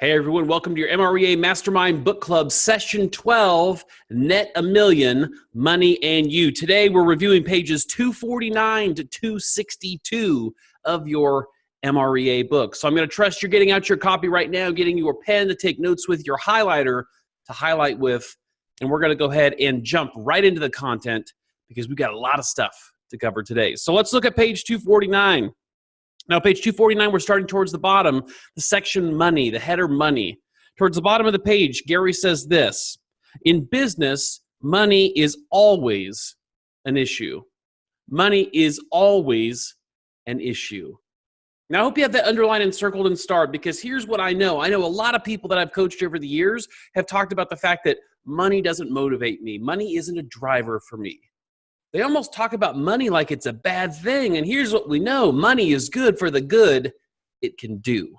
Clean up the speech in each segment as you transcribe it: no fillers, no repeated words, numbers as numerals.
Hey everyone, welcome to your MREA Mastermind Book Club Session 12, Net a Million, Money and You. Today we're reviewing pages 249 to 262 of your MREA book. So I'm going to trust you're getting out your copy right now, getting your pen to take notes with, your highlighter to highlight with, and we're going to go ahead and jump right into the content because we've got a lot of stuff to cover today. So let's look at page 249. Now, page 249, we're starting towards the bottom, the section money, the header money. Towards the bottom of the page, Gary says this: in business, money is always an issue. Money is always an issue. Now, I hope you have that underlined and circled and starred, because here's what I know. I know a lot of people that I've coached over the years have talked about the fact that money doesn't motivate me. Money isn't a driver for me. They almost talk about money like it's a bad thing. And here's what we know. Money is good for the good it can do.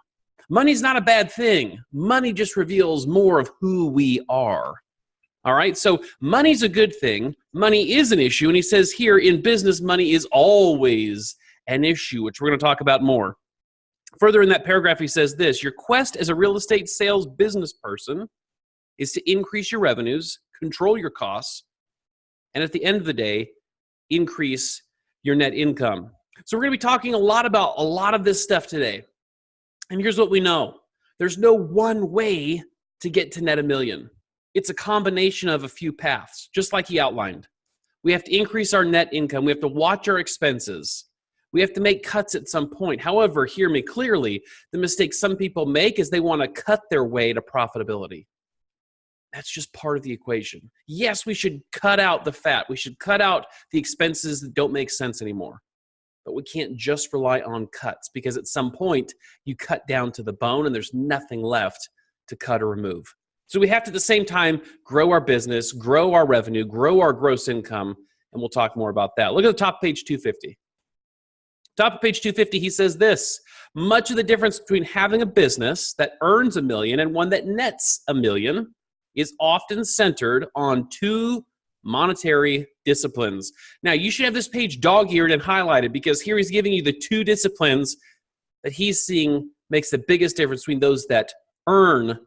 Money's not a bad thing. Money just reveals more of who we are. All right, so money's a good thing. Money is an issue. And he says here, in business, money is always an issue, which we're going to talk about more. Further in that paragraph, he says this: your quest as a real estate sales business person is to increase your revenues, control your costs, and at the end of the day, increase your net income. So we're going to be talking a lot about a lot of this stuff today. And here's what we know. There's no one way to get to net a million. It's a combination of a few paths, just like he outlined. We have to increase our net income. We have to watch our expenses. We have to make cuts at some point. However, hear me clearly, the mistake some people make is they want to cut their way to profitability. That's just part of the equation. Yes, we should cut out the fat. We should cut out the expenses that don't make sense anymore. But we can't just rely on cuts, because at some point you cut down to the bone and there's nothing left to cut or remove. So we have to at the same time grow our business, grow our revenue, grow our gross income, and we'll talk more about that. Look at the top of page 250. Top of page 250, he says this: much of the difference between having a business that earns $1 million and one that nets $1 million is often centered on two monetary disciplines. Now, you should have this page dog-eared and highlighted, because here he's giving you the two disciplines that he's seeing makes the biggest difference between those that earn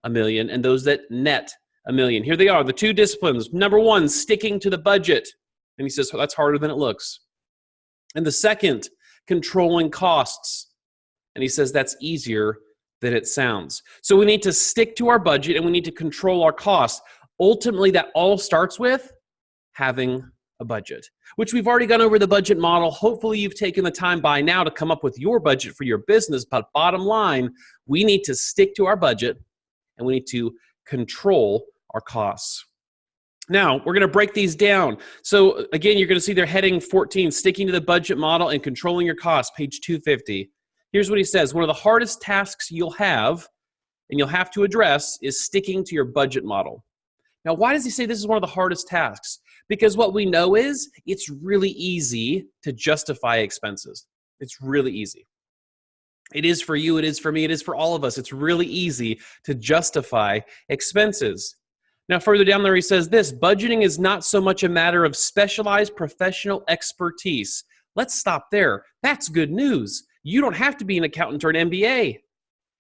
$1 million and those that net $1 million. Here they are, the two disciplines. Number one, sticking to the budget. And he says, well, that's harder than it looks. And the second, controlling costs. And he says that's easier than it sounds. So we need to stick to our budget and we need to control our costs. Ultimately, that all starts with having a budget, which we've already gone over the budget model. Hopefully you've taken the time by now to come up with your budget for your business. But bottom line, we need to stick to our budget and we need to control our costs. Now, we're going to break these down. So again, you're going to see they're heading 14, sticking to the budget model and controlling your costs, page 250. Here's what he says: one of the hardest tasks you'll have, and you'll have to address, is sticking to your budget model. Now, why does he say this is one of the hardest tasks? Because what we know is it's really easy to justify expenses. It's really easy. It is for you, it is for me, it is for all of us. It's really easy to justify expenses. Now, further down there, he says this: budgeting is not so much a matter of specialized professional expertise. Let's stop there. That's good news. You don't have to be an accountant or an MBA.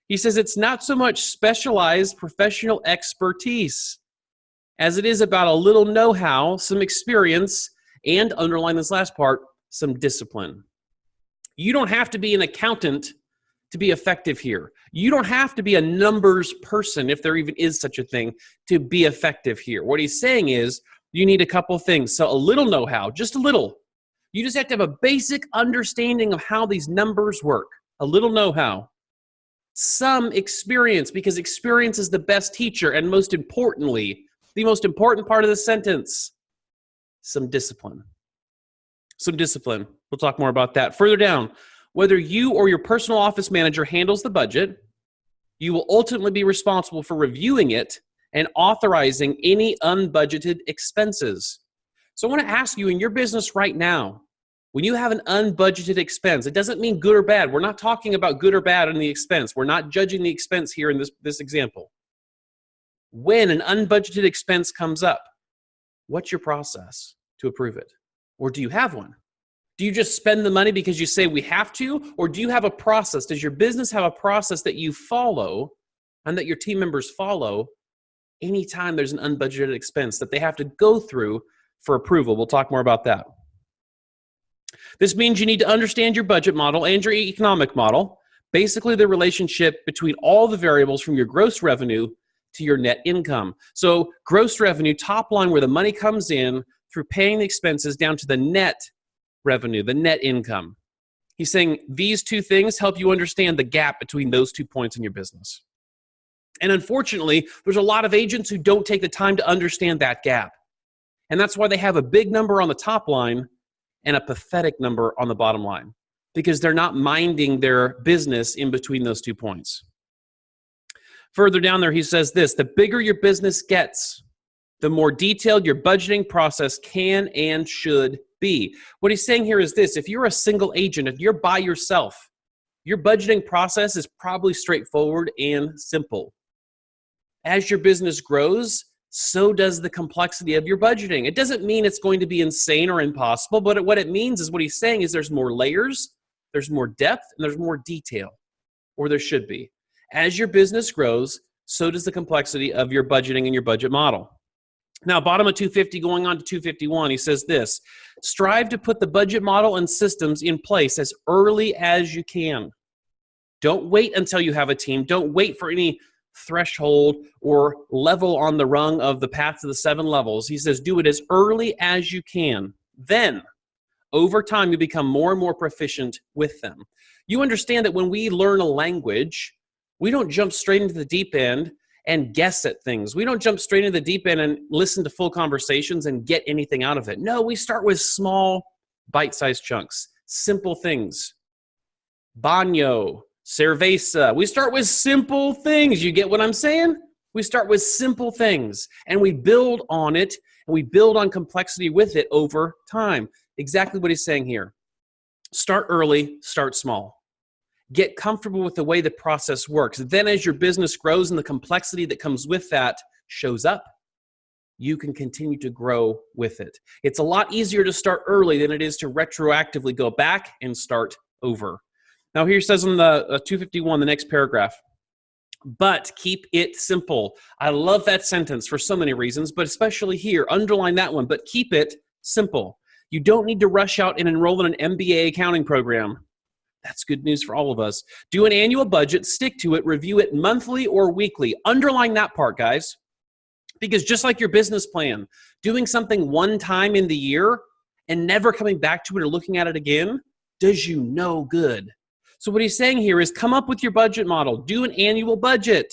He says it's not so much specialized professional expertise as it is about a little know-how, some experience, and, underline this last part, some discipline. You don't have to be an accountant to be effective here. You don't have to be a numbers person, if there even is such a thing, to be effective here. What he's saying is you need a couple things. So a little know-how, just a little. You just have to have a basic understanding of how these numbers work, a little know-how. Some experience, because experience is the best teacher, and most importantly, the most important part of the sentence, some discipline. Some discipline. We'll talk more about that. Further down, whether you or your personal office manager handles the budget, you will ultimately be responsible for reviewing it and authorizing any unbudgeted expenses. So I want to ask you, in your business right now, when you have an unbudgeted expense, it doesn't mean good or bad. We're not talking about good or bad on the expense. We're not judging the expense here in this example. When an unbudgeted expense comes up, what's your process to approve it? Or do you have one? Do you just spend the money because you say we have to? Or do you have a process? Does your business have a process that you follow and that your team members follow anytime there's an unbudgeted expense that they have to go through for approval. We'll talk more about that. This means you need to understand your budget model and your economic model, basically the relationship between all the variables from your gross revenue to your net income. So gross revenue, top line, where the money comes in through paying the expenses, down to the net revenue, the net income. He's saying these two things help you understand the gap between those 2 points in your business. And unfortunately, there's a lot of agents who don't take the time to understand that gap. And that's why they have a big number on the top line and a pathetic number on the bottom line, because they're not minding their business in between those 2 points. Further down there, he says this: the bigger your business gets, the more detailed your budgeting process can and should be. What he's saying here is this: if you're a single agent, if you're by yourself, your budgeting process is probably straightforward and simple. As your business grows, so does the complexity of your budgeting. It doesn't mean it's going to be insane or impossible, but what it means is, what he's saying is, there's more layers, there's more depth, and there's more detail, or there should be. As your business grows, so does the complexity of your budgeting and your budget model. Now, bottom of 250 going on to 251, he says this: strive to put the budget model and systems in place as early as you can. Don't wait until you have a team. Don't wait for any threshold or level on the rung of the path to the 7 levels. He says do it as early as you can. Then, over time, you become more and more proficient with them. You understand that when we learn a language, we don't jump straight into the deep end and guess at things. We don't jump straight into the deep end and listen to full conversations and get anything out of it. No, we start with small, bite-sized chunks, simple things. Baño, cerveza. We start with simple things. You get what I'm saying? We start with simple things, and we build on it, and we build on complexity with it over time. Exactly what he's saying here. Start early, start small. Get comfortable with the way the process works. Then as your business grows and the complexity that comes with that shows up, you can continue to grow with it. It's a lot easier to start early than it is to retroactively go back and start over. Now here it says on the 251, the next paragraph, but keep it simple. I love that sentence for so many reasons, but especially here, underline that one, but keep it simple. You don't need to rush out and enroll in an MBA accounting program. That's good news for all of us. Do an annual budget, stick to it, review it monthly or weekly. Underline that part, guys. Because just like your business plan, doing something one time in the year and never coming back to it or looking at it again does you no good. So what he's saying here is come up with your budget model, do an annual budget,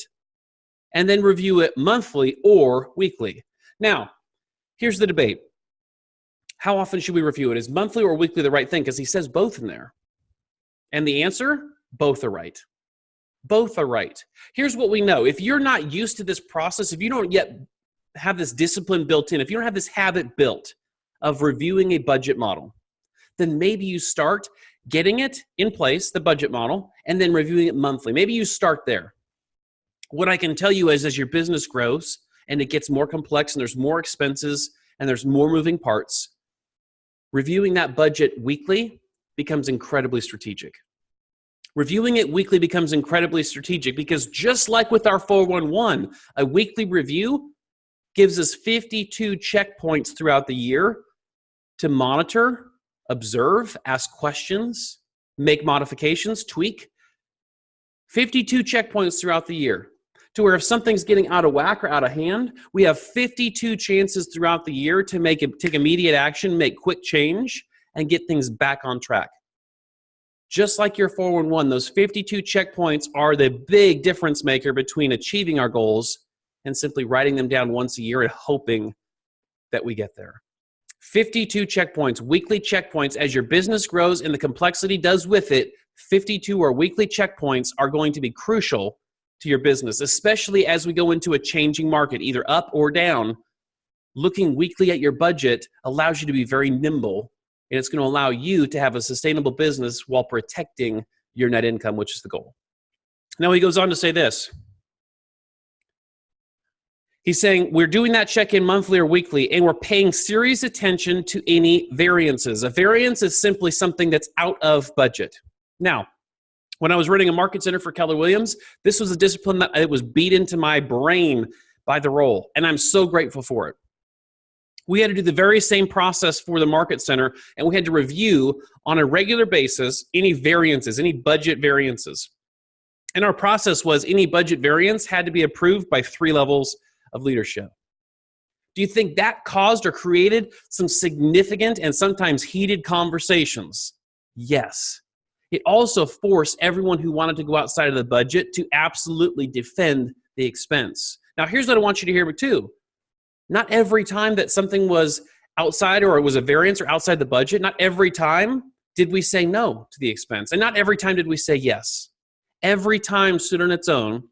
and then review it monthly or weekly. Now, here's the debate. How often should we review it? Is monthly or weekly the right thing? Because he says both in there. And the answer, both are right. Both are right. Here's what we know. If you're not used to this process, if you don't yet have this discipline built in, if you don't have this habit built of reviewing a budget model, then maybe you start getting it in place, the budget model, and then reviewing it monthly. Maybe you start there. What I can tell you is as your business grows and it gets more complex and there's more expenses and there's more moving parts, reviewing that budget weekly becomes incredibly strategic. Reviewing it weekly becomes incredibly strategic because just like with our 411, a weekly review gives us 52 checkpoints throughout the year to monitor, observe, ask questions, make modifications, tweak. 52 checkpoints throughout the year to where if something's getting out of whack or out of hand, we have 52 chances throughout the year to take immediate action, make quick change, and get things back on track. Just like your 411, those 52 checkpoints are the big difference maker between achieving our goals and simply writing them down once a year and hoping that we get there. 52 checkpoints, weekly checkpoints. As your business grows and the complexity does with it, 52 or weekly checkpoints are going to be crucial to your business, especially as we go into a changing market, either up or down. Looking weekly at your budget allows you to be very nimble, and it's going to allow you to have a sustainable business while protecting your net income, which is the goal. Now he goes on to say this. He's saying we're doing that check-in monthly or weekly, and we're paying serious attention to any variances. A variance is simply something that's out of budget. Now, When I was running a market center for Keller Williams, this was a discipline that it was beat into my brain by the role, and I'm so grateful for it. We had to do the very same process for the market center, and we had to review on a regular basis any variances, any budget variances. And our process was any budget variance had to be approved by 3 levels of leadership. Do you think that caused or created some significant and sometimes heated conversations? Yes. It also forced everyone who wanted to go outside of the budget to absolutely defend the expense. Now, here's what I want you to hear too. Not every time that something was outside or it was a variance or outside the budget, not every time did we say no to the expense. And not every time did we say yes. Every time stood on its own,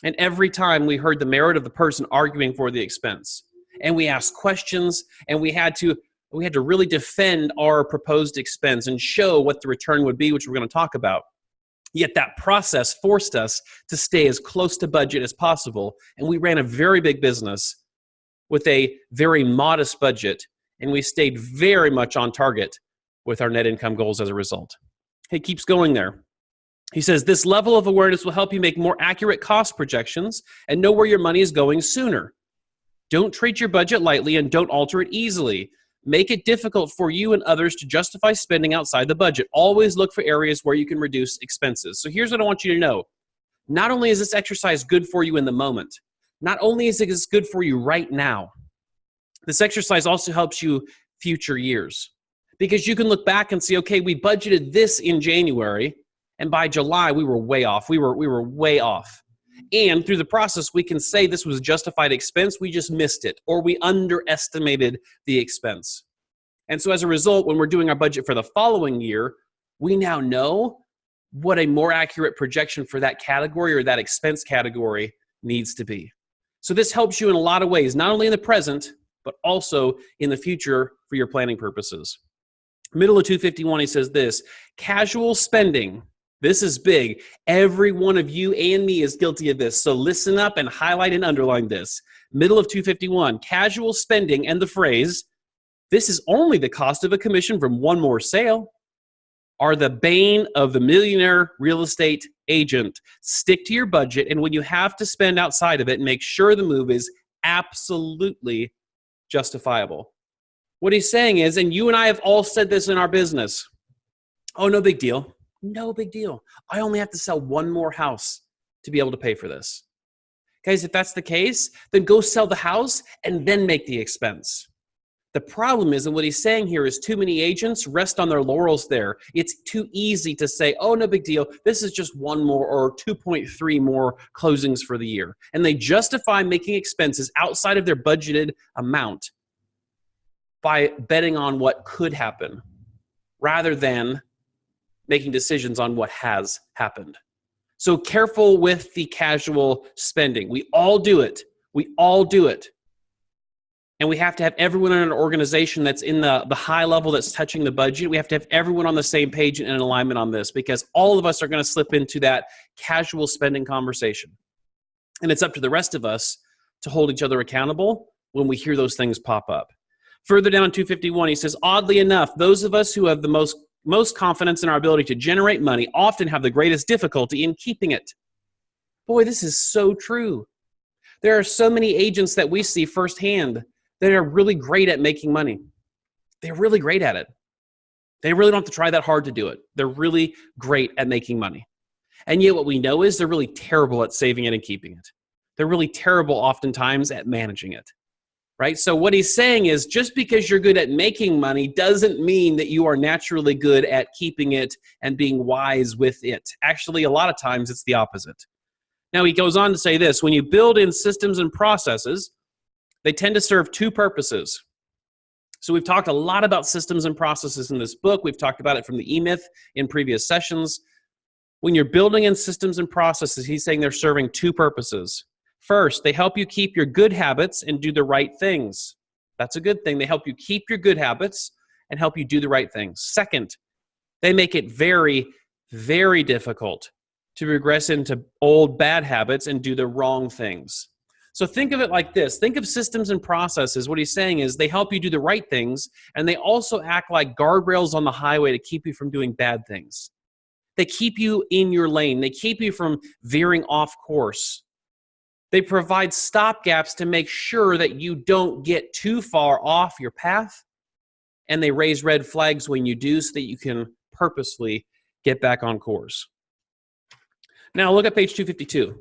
and every time we heard the merit of the person arguing for the expense. And we asked questions, and we had to really defend our proposed expense and show what the return would be, which we're going to talk about. Yet that process forced us to stay as close to budget as possible, and we ran a very big business with a very modest budget, and we stayed very much on target with our net income goals as a result. He keeps going there. He says, this level of awareness will help you make more accurate cost projections and know where your money is going sooner. Don't treat your budget lightly and don't alter it easily. Make it difficult for you and others to justify spending outside the budget. Always look for areas where you can reduce expenses. So here's what I want you to know. Not only is this exercise good for you in the moment, not only is it good for you right now, this exercise also helps you future years. Because you can look back and see, okay, we budgeted this in January, and by July, we were way off. We were way off. And through the process, we can say this was a justified expense. We just missed it, or we underestimated the expense. And so as a result, when we're doing our budget for the following year, we now know what a more accurate projection for that category or that expense category needs to be. So this helps you in a lot of ways, not only in the present, but also in the future for your planning purposes. Middle of 251, he says this, casual spending. This is big. Every one of you and me is guilty of this. So listen up and highlight and underline this. Middle of 251, casual spending and the phrase, this is only the cost of a commission from one more sale, are the bane of the millionaire real estate agent. Stick to your budget, and when you have to spend outside of it, make sure the move is absolutely justifiable. What he's saying is, and you and I have all said this in our business, oh, no big deal. No big deal. I only have to sell one more house to be able to pay for this. Guys, if that's the case, then go sell the house and then make the expense. The problem is, and what he's saying here is too many agents rest on their laurels there. It's too easy to say, oh, no big deal. This is just one more or 2.3 more closings for the year. And they justify making expenses outside of their budgeted amount by betting on what could happen rather than making decisions on what has happened. So careful with the casual spending. We all do it. We all do it. And we have to have everyone in an organization that's in the high level that's touching the budget. We have to have everyone on the same page and in alignment on this, because all of us are going to slip into that casual spending conversation. And it's up to the rest of us to hold each other accountable when we hear those things pop up. Further down 251, he says, oddly enough, those of us who have the most confidence in our ability to generate money often have the greatest difficulty in keeping it. Boy, this is so true. There are so many agents that we see firsthand that are really great at making money. They're really great at it. They really don't have to try that hard to do it. They're really great at making money. And yet what we know is they're really terrible at saving it and keeping it. They're really terrible oftentimes at managing it. Right? So what he's saying is just because you're good at making money doesn't mean that you are naturally good at keeping it and being wise with it. Actually, a lot of times it's the opposite. Now he goes on to say this, when you build in systems and processes, they tend to serve two purposes. So we've talked a lot about systems and processes in this book. We've talked about it from the E-Myth in previous sessions. When you're building in systems and processes, he's saying they're serving two purposes. First, they help you keep your good habits and do the right things. That's a good thing. They help you keep your good habits and help you do the right things. Second, they make it very, very difficult to regress into old bad habits and do the wrong things. So think of it like this. Think of systems and processes. What he's saying is they help you do the right things, and they also act like guardrails on the highway to keep you from doing bad things. They keep you in your lane. They keep you from veering off course. They provide stopgaps to make sure that you don't get too far off your path, and they raise red flags when you do so that you can purposefully get back on course. Now look at page 252.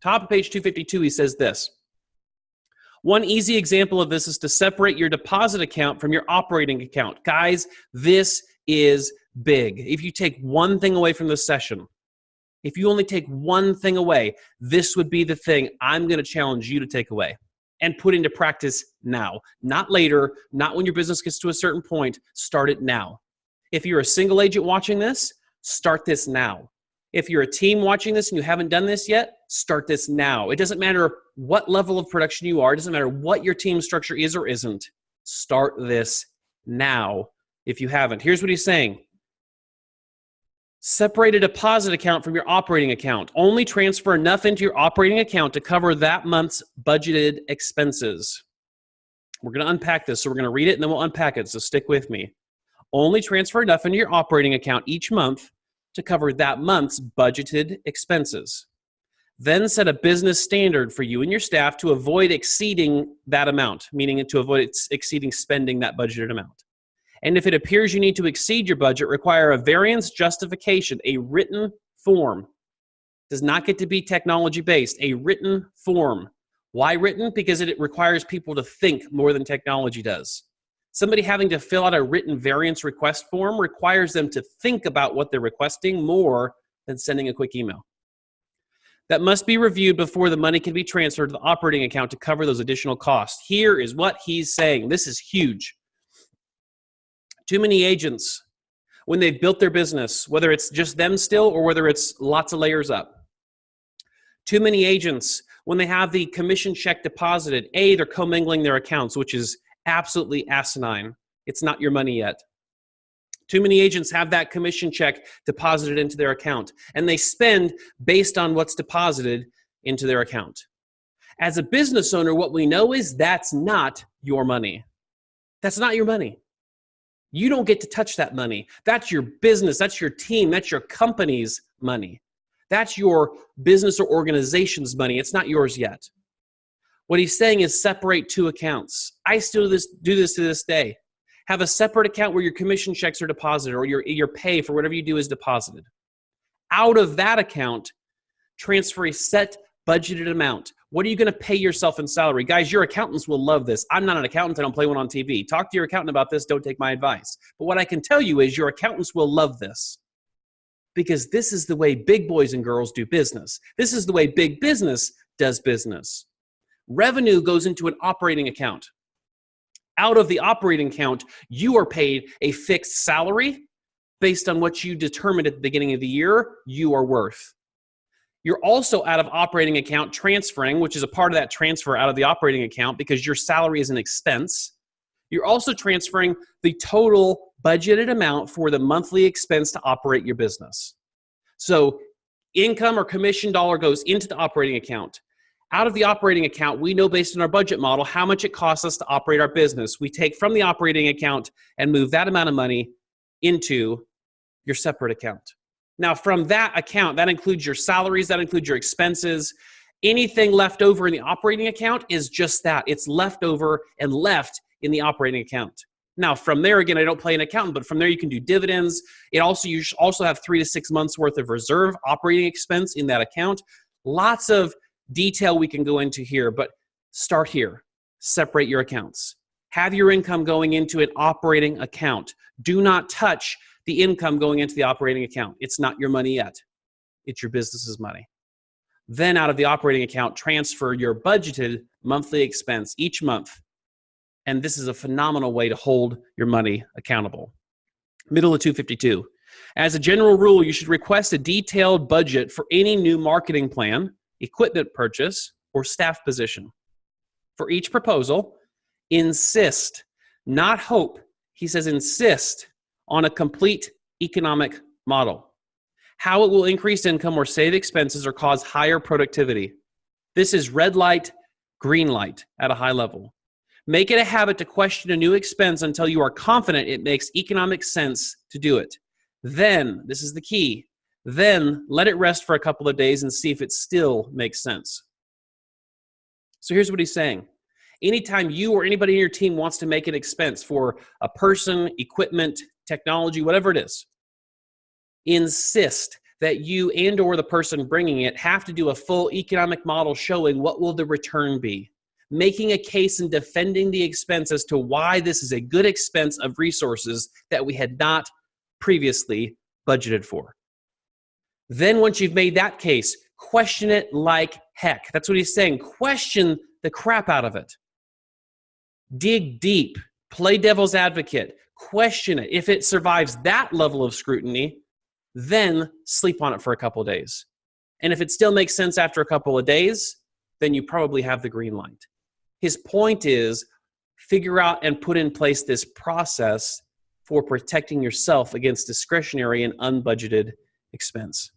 Top of page 252, he says this. One easy example of this is to separate your deposit account from your operating account. Guys, this is big. If you take one thing away from this session, if you only take one thing away, this would be the thing I'm going to challenge you to take away and put into practice now. Not later, not when your business gets to a certain point. Start it now. If you're a single agent watching this, start this now. If you're a team watching this and you haven't done this yet, start this now. It doesn't matter what level of production you are. It doesn't matter what your team structure is or isn't. Start this now if you haven't. Here's what he's saying. Separate a deposit account from your operating account. Only transfer enough into your operating account to cover that month's budgeted expenses. We're going to unpack this, so we're going to read it and then we'll unpack it, so stick with me. Only transfer enough into your operating account each month to cover that month's budgeted expenses. Then set a business standard for you and your staff to avoid exceeding that amount, meaning to avoid exceeding spending that budgeted amount. And if it appears you need to exceed your budget, require a variance justification, a written form. Does not get to be technology-based, a written form. Why written? Because it requires people to think more than technology does. Somebody having to fill out a written variance request form requires them to think about what they're requesting more than sending a quick email. That must be reviewed before the money can be transferred to the operating account to cover those additional costs. Here is what he's saying. This is huge. Too many agents, when they've built their business, whether it's just them still or whether it's lots of layers up. Too many agents, when they have the commission check deposited, they're commingling their accounts, which is absolutely asinine. It's not your money yet. Too many agents have that commission check deposited into their account, and they spend based on what's deposited into their account. As a business owner, what we know is that's not your money. That's not your money. You don't get to touch that money. That's your business. That's your team. That's your company's money. That's your business or organization's money. It's not yours yet. What he's saying is separate two accounts. I still do this to this day. Have a separate account where your commission checks are deposited or your pay for whatever you do is deposited. Out of that account, transfer a set budgeted amount. What are you going to pay yourself in salary? Guys, your accountants will love this. I'm not an accountant. I don't play one on TV. Talk to your accountant about this. Don't take my advice. But what I can tell you is your accountants will love this because this is the way big boys and girls do business. This is the way big business does business. Revenue goes into an operating account. Out of the operating account, you are paid a fixed salary based on what you determined at the beginning of the year you are worth. You're also out of operating account transferring, which is a part of that transfer out of the operating account because your salary is an expense. You're also transferring the total budgeted amount for the monthly expense to operate your business. So income or commission dollar goes into the operating account. Out of the operating account, we know based on our budget model how much it costs us to operate our business. We take from the operating account and move that amount of money into your separate account. Now, from that account, that includes your salaries, that includes your expenses. Anything left over in the operating account is just that. It's left over and left in the operating account. Now, from there, again, I don't play an accountant, but from there you can do dividends. You should also have 3 to 6 months worth of reserve operating expense in that account. Lots of detail we can go into here, but start here. Separate your accounts. Have your income going into an operating account. Do not touch the income going into the operating account. It's not your money yet. It's your business's money. Then out of the operating account, transfer your budgeted monthly expense each month. And this is a phenomenal way to hold your money accountable. Middle of 252. As a general rule, you should request a detailed budget for any new marketing plan, equipment purchase, or staff position. For each proposal, insist, not hope. He says insist on a complete economic model. How it will increase income or save expenses or cause higher productivity. This is red light, green light at a high level. Make it a habit to question a new expense until you are confident it makes economic sense to do it. Then, this is the key, Then let it rest for a couple of days and see if it still makes sense. So here's what he's saying. Anytime you or anybody in your team wants to make an expense for a person, equipment, technology, whatever it is, insist that you and or the person bringing it have to do a full economic model showing what will the return be, making a case and defending the expense as to why this is a good expense of resources that we had not previously budgeted for. Then once you've made that case, question it like heck. That's what he's saying. Question the crap out of it. Dig deep. Play devil's advocate. Question it. If it survives that level of scrutiny, then sleep on it for a couple of days. And if it still makes sense after a couple of days, then you probably have the green light. His point is figure out and put in place this process for protecting yourself against discretionary and unbudgeted expense.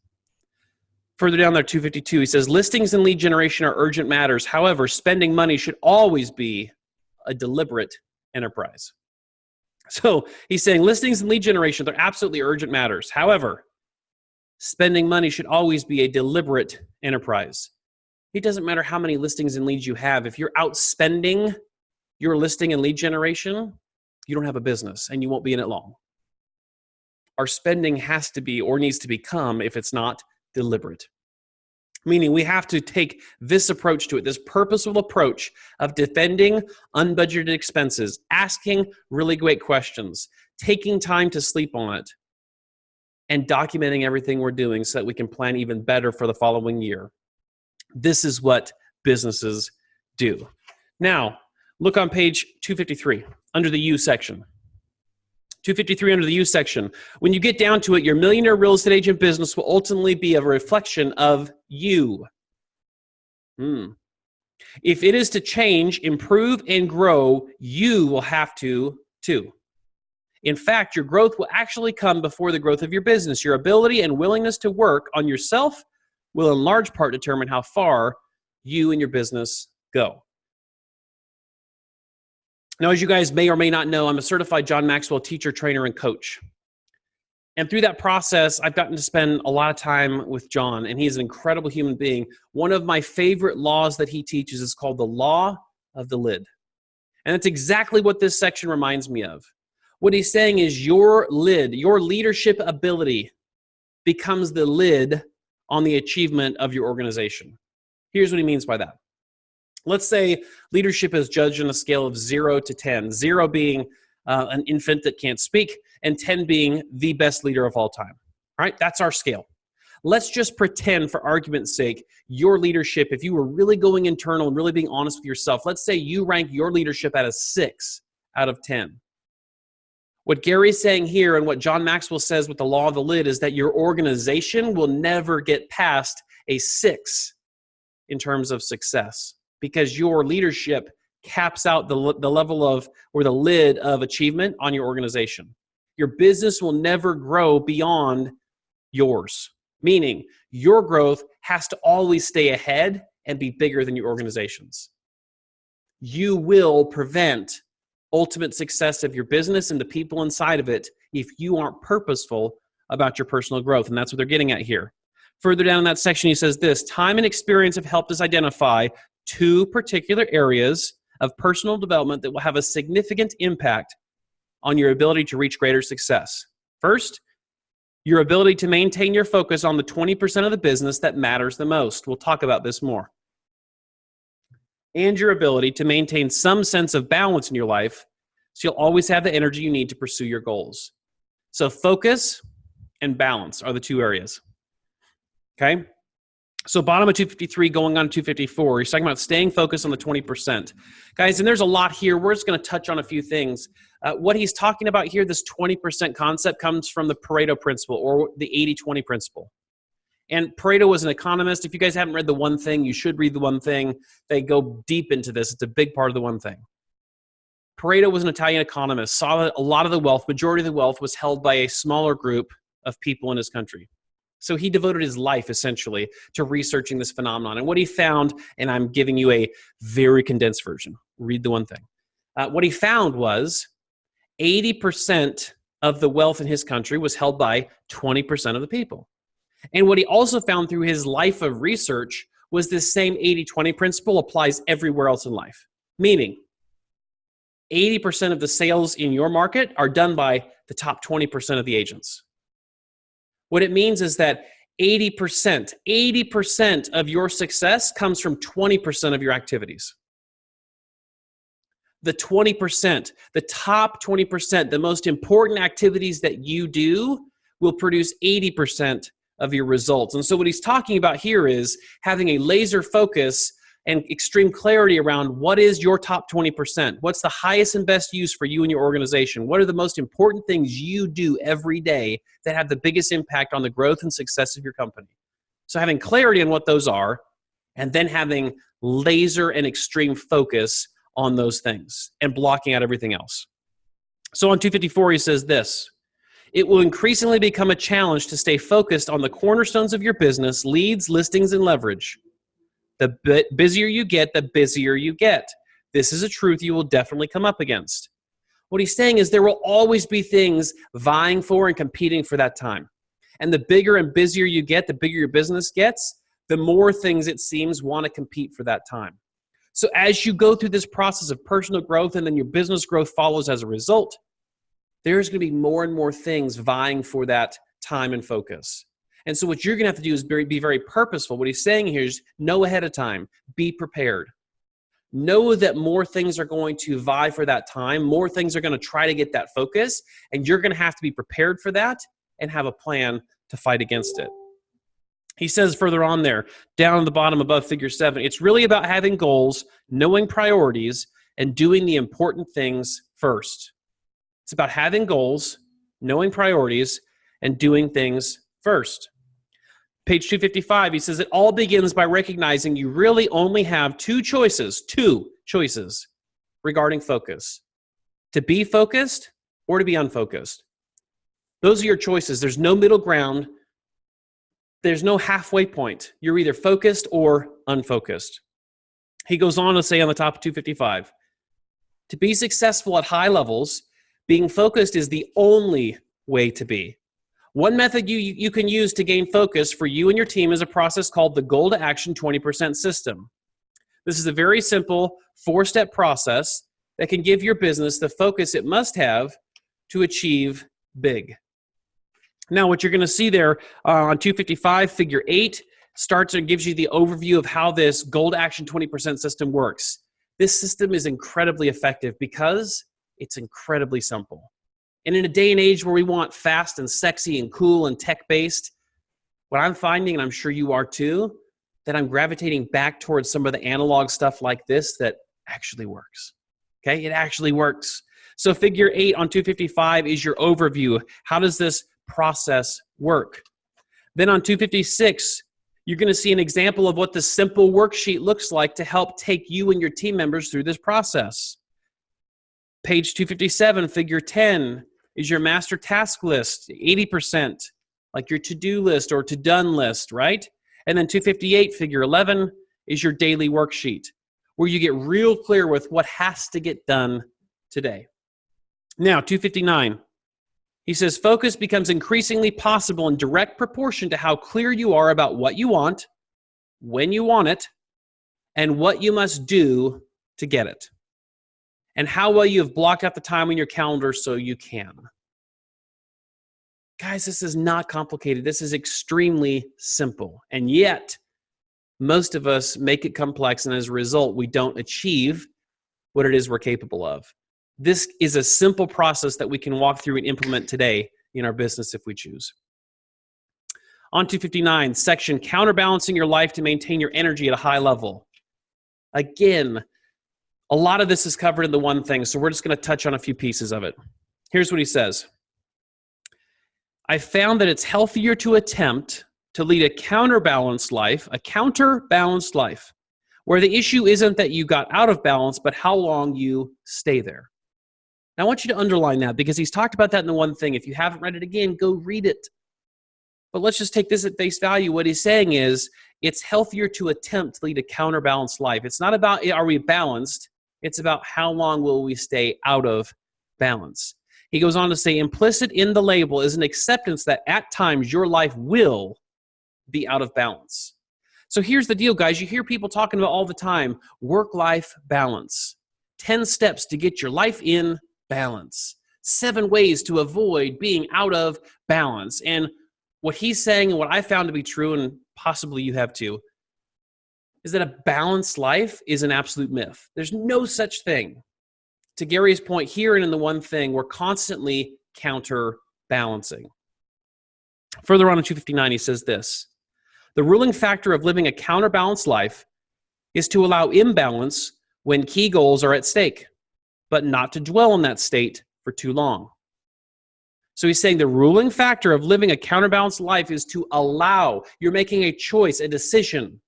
Further down there, 252, he says, listings and lead generation are urgent matters. However, spending money should always be a deliberate enterprise. So he's saying listings and lead generation, they're absolutely urgent matters. However, spending money should always be a deliberate enterprise. It doesn't matter how many listings and leads you have. If you're outspending your listing and lead generation, you don't have a business and you won't be in it long. Our spending has to be or needs to become, if it's not, deliberate. Meaning we have to take this approach to it, this purposeful approach of defending unbudgeted expenses, asking really great questions, taking time to sleep on it, and documenting everything we're doing so that we can plan even better for the following year. This is what businesses do. Now, look on page 253 under the U section. 253 under the U section. When you get down to it, your millionaire real estate agent business will ultimately be a reflection of you. If it is to change, improve, and grow, you will have to too. In fact, your growth will actually come before the growth of your business. Your ability and willingness to work on yourself will in large part determine how far you and your business go. Now, as you guys may or may not know, I'm a certified John Maxwell teacher, trainer, and coach. And through that process, I've gotten to spend a lot of time with John, and he's an incredible human being. One of my favorite laws that he teaches is called the law of the lid. And that's exactly what this section reminds me of. What he's saying is your lid, your leadership ability becomes the lid on the achievement of your organization. Here's what he means by that. Let's say leadership is judged on a scale of 0 to 10, 0 being an infant that can't speak, and 10 being the best leader of all time. All right, that's our scale. Let's just pretend, for argument's sake, your leadership, if you were really going internal and really being honest with yourself, let's say you rank your leadership at a 6 out of 10. What Gary's saying here and what John Maxwell says with the law of the lid is that your organization will never get past a 6 in terms of success, because your leadership caps out the level of, or the lid of achievement on your organization. Your business will never grow beyond yours, meaning your growth has to always stay ahead and be bigger than your organization's. You will prevent ultimate success of your business and the people inside of it if you aren't purposeful about your personal growth, and that's what they're getting at here. Further down in that section, he says this: time and experience have helped us identify 2 particular areas of personal development that will have a significant impact on your ability to reach greater success. First, your ability to maintain your focus on the 20% of the business that matters the most. We'll talk about this more. And your ability to maintain some sense of balance in your life so you'll always have the energy you need to pursue your goals. So focus and balance are the 2 areas. Okay? So bottom of 253 going on 254, he's talking about staying focused on the 20%. Guys, and there's a lot here. We're just going to touch on a few things. What he's talking about here, this 20% concept, comes from the Pareto principle, or the 80-20 principle. And Pareto was an economist. If you guys haven't read The One Thing, you should read The One Thing. They go deep into this. It's a big part of The One Thing. Pareto was an Italian economist, saw that a lot of the wealth, majority of the wealth, was held by a smaller group of people in his country. So he devoted his life, essentially, to researching this phenomenon. And what he found, and I'm giving you a very condensed version, read The One Thing. What he found was 80% of the wealth in his country was held by 20% of the people. And what he also found through his life of research was this same 80-20 principle applies everywhere else in life. Meaning, 80% of the sales in your market are done by the top 20% of the agents. What it means is that 80% of your success comes from 20% of your activities. The 20%, the top 20%, the most important activities that you do will produce 80% of your results. And so what he's talking about here is having a laser focus and extreme clarity around what is your top 20%. What's the highest and best use for you and your organization? What are the most important things you do every day that have the biggest impact on the growth and success of your company? So having clarity on what those are, and then having laser and extreme focus on those things and blocking out everything else. So on 254, he says this: it will increasingly become a challenge to stay focused on the cornerstones of your business, leads, listings, and leverage. The busier you get, the busier you get. This is a truth you will definitely come up against. What he's saying is there will always be things vying for and competing for that time. And the bigger and busier you get, the bigger your business gets, the more things it seems want to compete for that time. So as you go through this process of personal growth and then your business growth follows as a result, there's going to be more and more things vying for that time and focus. And so what you're going to have to do is be very purposeful. What he's saying here is know ahead of time. Be prepared. Know that more things are going to vie for that time. More things are going to try to get that focus. And you're going to have to be prepared for that and have a plan to fight against it. He says further on there, down on the bottom above figure 7, it's really about having goals, knowing priorities, and doing the important things first. It's about having goals, knowing priorities, and doing things first. Page 255, he says it all begins by recognizing you really only have two choices regarding focus: to be focused or to be unfocused. Those are your choices. There's no middle ground. There's no halfway point. You're either focused or unfocused. He goes on to say on the top of 255, to be successful at high levels, being focused is the only way to be. One method you can use to gain focus for you and your team is a process called the Goal to Action 20% system. This is a very simple 4-step process that can give your business the focus it must have to achieve big. Now, what you're going to see there on 255, figure 8, starts and gives you the overview of how this Goal to Action 20% system works. This system is incredibly effective because it's incredibly simple. And in a day and age where we want fast and sexy and cool and tech-based, what I'm finding, and I'm sure you are too, that I'm gravitating back towards some of the analog stuff like this that actually works. Okay, it actually works. So figure 8 on 255 is your overview. How does this process work? Then on 256, you're going to see an example of what the simple worksheet looks like to help take you and your team members through this process. Page 257, figure 10, is your master task list, 80%, like your to-do list or to-done list, right? And then 258, figure 11, is your daily worksheet, where you get real clear with what has to get done today. Now, 259, he says, focus becomes increasingly possible in direct proportion to how clear you are about what you want, when you want it, and what you must do to get it, and how well you have blocked out the time on your calendar so you can. Guys, this is not complicated. This is extremely simple. And yet, most of us make it complex, and as a result, we don't achieve what it is we're capable of. This is a simple process that we can walk through and implement today in our business if we choose. On 259, section, counterbalancing your life to maintain your energy at a high level. Again, a lot of this is covered in the one thing, so we're just going to touch on a few pieces of it. Here's what he says. I found that it's healthier to attempt to lead a counterbalanced life, where the issue isn't that you got out of balance, but how long you stay there. Now, I want you to underline that because he's talked about that in the one thing. If you haven't read it again, go read it. But let's just take this at face value. What he's saying is it's healthier to attempt to lead a counterbalanced life. It's not about are we balanced. It's about how long will we stay out of balance. He goes on to say, implicit in the label is an acceptance that at times your life will be out of balance. So here's the deal, guys. You hear people talking about all the time, work-life balance. 10 steps to get your life in balance. 7 ways to avoid being out of balance. And what he's saying, and what I found to be true, and possibly you have too, is that a balanced life is an absolute myth. There's no such thing. To Gary's point here and in the one thing, we're constantly counterbalancing. Further on in 259, he says this: the ruling factor of living a counterbalanced life is to allow imbalance when key goals are at stake, but not to dwell in that state for too long. So he's saying the ruling factor of living a counterbalanced life is to allow, you're making a choice, a decision.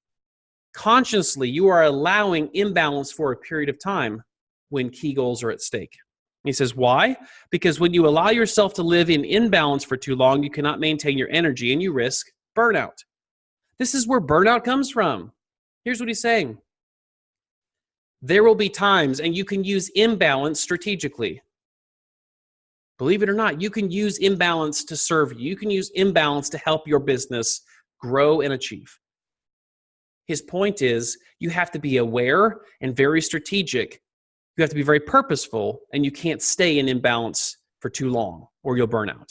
Consciously, you are allowing imbalance for a period of time when key goals are at stake. He says, why? Because when you allow yourself to live in imbalance for too long, you cannot maintain your energy and you risk burnout. This is where burnout comes from. Here's what he's saying. There will be times, and you can use imbalance strategically. Believe it or not, you can use imbalance to serve you. You can use imbalance to help your business grow and achieve. His point is, you have to be aware and very strategic. You have to be very purposeful, and you can't stay in imbalance for too long or you'll burn out.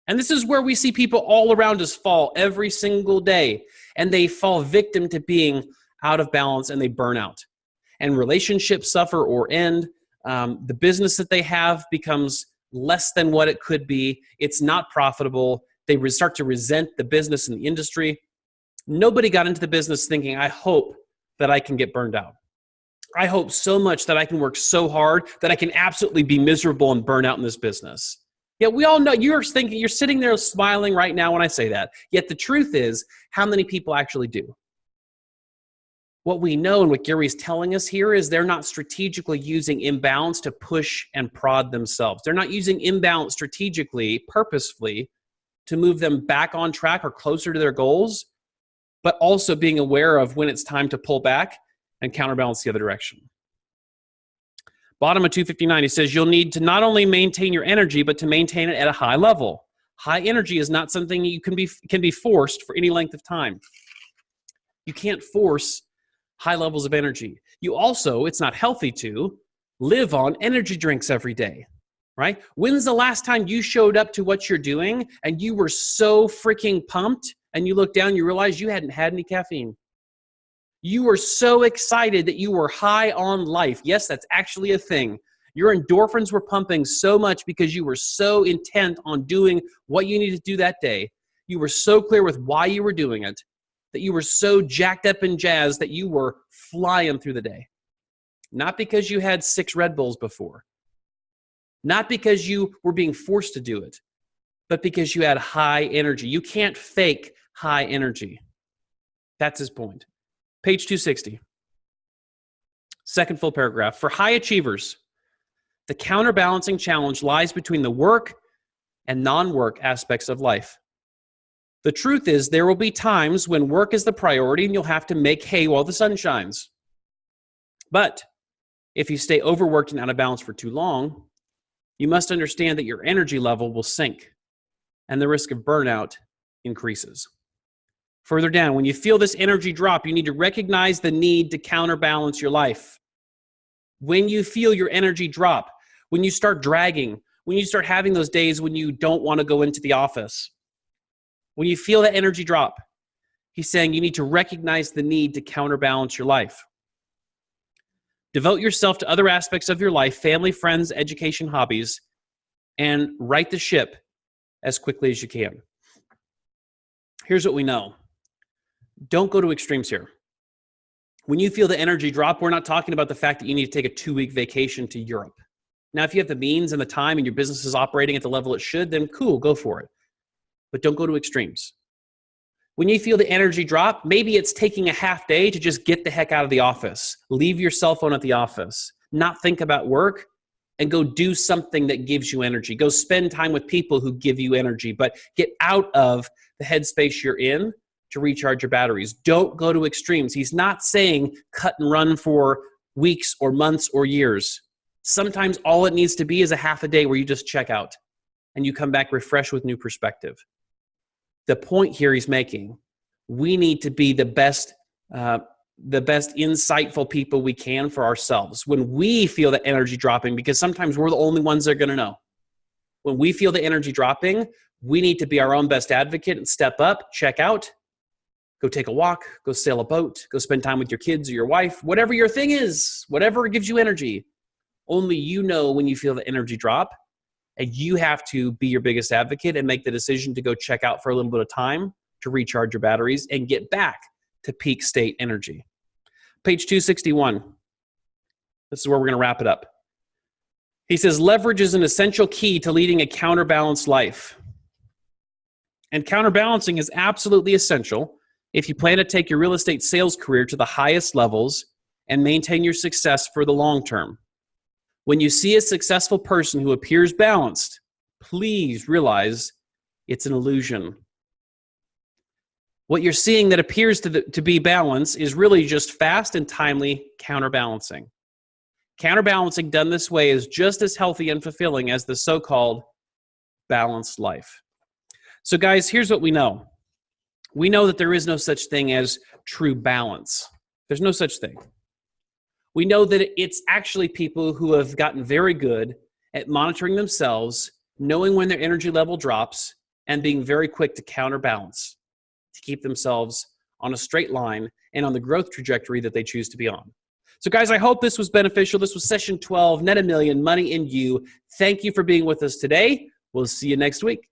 And this is where we see people all around us fall every single day, and they fall victim to being out of balance and they burn out. And relationships suffer or end. The business that they have becomes less than what it could be. It's not profitable. They start to resent the business and the industry. Nobody got into the business thinking, I hope that I can get burned out. I hope so much that I can work so hard that I can absolutely be miserable and burn out in this business. Yet we all know, you're thinking, you're sitting there smiling right now when I say that. Yet the truth is, how many people actually do? What we know and what Gary's telling us here is they're not strategically using imbalance to push and prod themselves. They're not using imbalance strategically, purposefully, to move them back on track or closer to their goals, but also being aware of when it's time to pull back and counterbalance the other direction. Bottom of 259, he says, you'll need to not only maintain your energy, but to maintain it at a high level. High energy is not something you can be forced for any length of time. You can't force high levels of energy. You also, it's not healthy to live on energy drinks every day, right? When's the last time you showed up to what you're doing and you were so freaking pumped and you look down, you realize you hadn't had any caffeine? You were so excited that you were high on life. Yes, that's actually a thing. Your endorphins were pumping so much because you were so intent on doing what you needed to do that day. You were so clear with why you were doing it, that you were so jacked up and jazzed that you were flying through the day. Not because you had 6 Red Bulls before. Not because you were being forced to do it, but because you had high energy. You can't fake high energy. That's his point. Page 260. Second full paragraph. For high achievers, the counterbalancing challenge lies between the work and non-work aspects of life. The truth is, there will be times when work is the priority and you'll have to make hay while the sun shines. But if you stay overworked and out of balance for too long, you must understand that your energy level will sink and the risk of burnout increases. Further down, when you feel this energy drop, you need to recognize the need to counterbalance your life. When you feel your energy drop, when you start dragging, when you start having those days when you don't want to go into the office, when you feel that energy drop, he's saying you need to recognize the need to counterbalance your life. Devote yourself to other aspects of your life, family, friends, education, hobbies, and right the ship as quickly as you can. Here's what we know. Don't go to extremes here. When you feel the energy drop, we're not talking about the fact that you need to take a 2-week vacation to Europe. Now, if you have the means and the time and your business is operating at the level it should, then cool, go for it. But don't go to extremes. When you feel the energy drop, maybe it's taking a half day to just get the heck out of the office. Leave your cell phone at the office. Not think about work and go do something that gives you energy. Go spend time with people who give you energy, but get out of the headspace you're in to recharge your batteries. Don't go to extremes. He's not saying cut and run for weeks or months or years. Sometimes all it needs to be is a half a day where you just check out and you come back refreshed with new perspective. The point here he's making, we need to be the best insightful people we can for ourselves. When we feel the energy dropping, because sometimes we're the only ones that are going to know. When we feel the energy dropping, we need to be our own best advocate and step up, check out, go take a walk, go sail a boat, go spend time with your kids or your wife, whatever your thing is, whatever gives you energy. Only you know when you feel the energy drop, and you have to be your biggest advocate and make the decision to go check out for a little bit of time to recharge your batteries and get back to peak state energy. Page 261. This is where we're going to wrap it up. He says, leverage is an essential key to leading a counterbalanced life. And counterbalancing is absolutely essential if you plan to take your real estate sales career to the highest levels and maintain your success for the long term. When you see a successful person who appears balanced, please realize it's an illusion. What you're seeing that appears to be balance is really just fast and timely counterbalancing. Counterbalancing done this way is just as healthy and fulfilling as the so-called balanced life. So guys, here's what we know. We know that there is no such thing as true balance. There's no such thing. We know that it's actually people who have gotten very good at monitoring themselves, knowing when their energy level drops, and being very quick to counterbalance, to keep themselves on a straight line and on the growth trajectory that they choose to be on. So guys, I hope this was beneficial. This was session 12, Net a Million, Money in You. Thank you for being with us today. We'll see you next week.